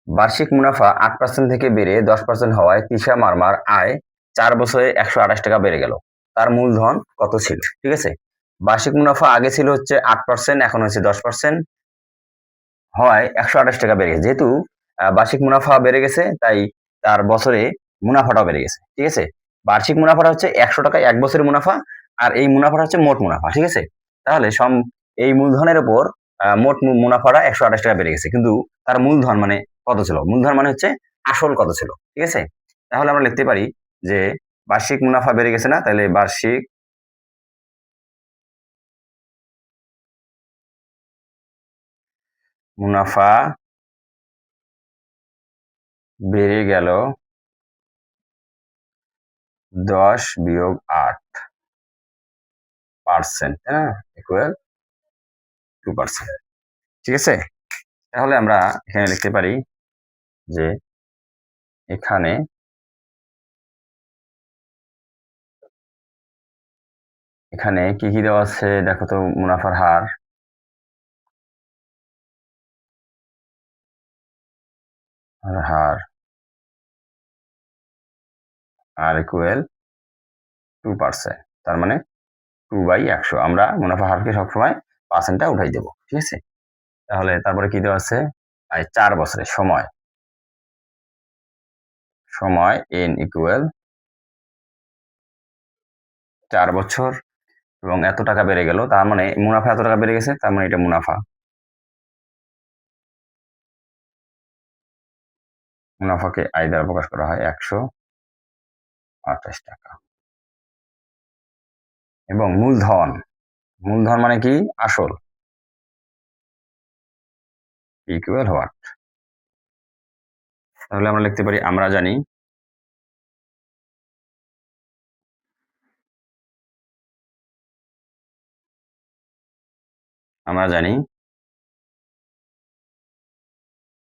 বার্ষিক মুনাফা 8% থেকে বেড়ে 10% হওয়ায় তিশা মারমার আয় 4 বছরে 128 টাকা বেড়ে গেল। তার মূলধন কত ছিল? ঠিক আছে, বার্ষিক মুনাফা আগে ছিল হচ্ছে 8%, এখন হচ্ছে 10% হওয়ায় 128 টাকা বেড়ে গেছে। যেহেতু বার্ষিক মুনাফা বেড়ে গেছে, তাই তার বছরে মুনাফাটাও বেড়ে গেছে। ঠিক আছে, বার্ষিক মুনাফাটা হচ্ছে 100 টাকায় 1 বছরের মুনাফা, আর এই মুনাফাটা হচ্ছে মোট মুনাফা। ঠিক আছে, তাহলে এই মূলধনের উপর মোট মুনাফাটা 128 টাকা বেড়ে গেছে, কিন্তু তার মূলধন মানে কত ছিল? মূলধন মানে হচ্ছে আসল কত ছিল। ঠিক আছে, তাহলে আমরা লিখতে পারি যে বার্ষিক মুনাফা বেড়ে গেছে না, তাহলে বার্ষিক মুনাফা বেড়ে গেল 10-8%, তাই না, ইকুয়াল 2%। ঠিক আছে, তাহলে আমরা এখানে লিখতে পারি যে এখানে কি কি দেওয়া আছে দেখো তো। মুনাফার হার, আর ইকুয়াল 2%, তার মানে 2/100। আমরা মুনাফা হারকে সবসময় পার্সেন্টটা উঠাই দেবো। ঠিক আছে, তাহলে তারপরে কি দেওয়া আছে? 4 বছরের সময় n ইকুয়াল 4 বছর এবং এত টাকা বেড়ে গেল, তার মানে মুনাফা এত টাকা বেড়ে গেছে, তার মানে এটা মুনাফাকে আয় দ্বারা প্রকাশ করা হয় 128 টাকা। এবং মূলধন মানে কি? আসল, ইকুয়াল হোয়াট? তাহলে আমরা লিখতে পারি আমরা জানি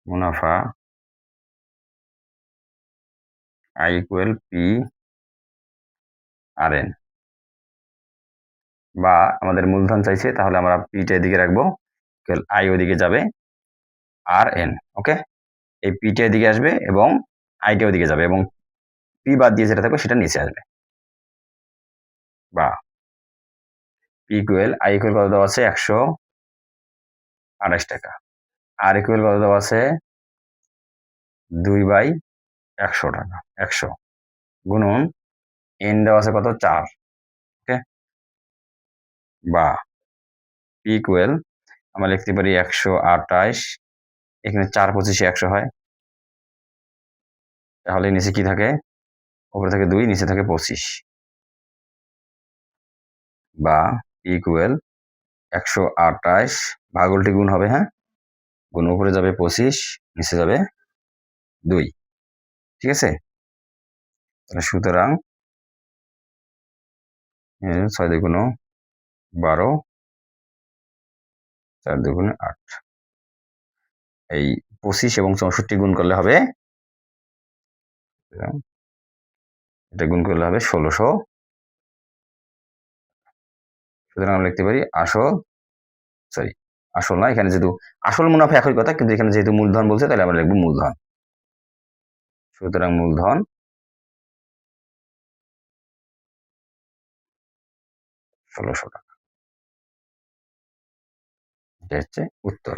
মুনাফা I equal P R N, বা আমাদের মূলধন চাইছে, তাহলে আমরা পিটা এদিকে রাখবো, আই ওদিকে যাবে, আর এন। ওকে, এই পিটা এদিকে আসবে এবং আইটা ওদিকে যাবে, এবং পি বাদ দিয়ে যেটা থাকবে সেটা নিচে আসবে। বা পি ইকুয়াল আই ইকুয়াল কত দেওয়া আছে? 128 টাকা। আর ইকুয়াল কত দেওয়া আছে? 2/100 টাকা, 100 গুণন এন দেওয়া আছে কত? 4। ওকে, বা পি ইকুয়াল আমরা লিখতে পারি 128, এখানে 4×25 100 হয়, তাহলে নিচে কি থাকে? উপরে থাকে 2, নিচে থাকে 25। বা পি ইকুয়াল 128 ভাগ উল্টে গুণ হবে, হ্যাঁ, গুণ উপরে যাবে 25, নিচে যাবে 2। ঠিক আছে, তাহলে সুতরাং 6 2 12, 4 2 8, এই 25 এবং 64 গুণ করলে হবে, এটা গুণ করলে হবে 1600। সুতরাং আমরা লিখতে পারি আসল না, এখানে যেহেতু আসল মুনাফা একই কথা, কিন্তু এখানে যেহেতু মূলধন বলছে, তাহলে আমরা লিখবো মূলধন। সুতরাং মূলধন 1600 টাকা। এটা হচ্ছে উত্তর।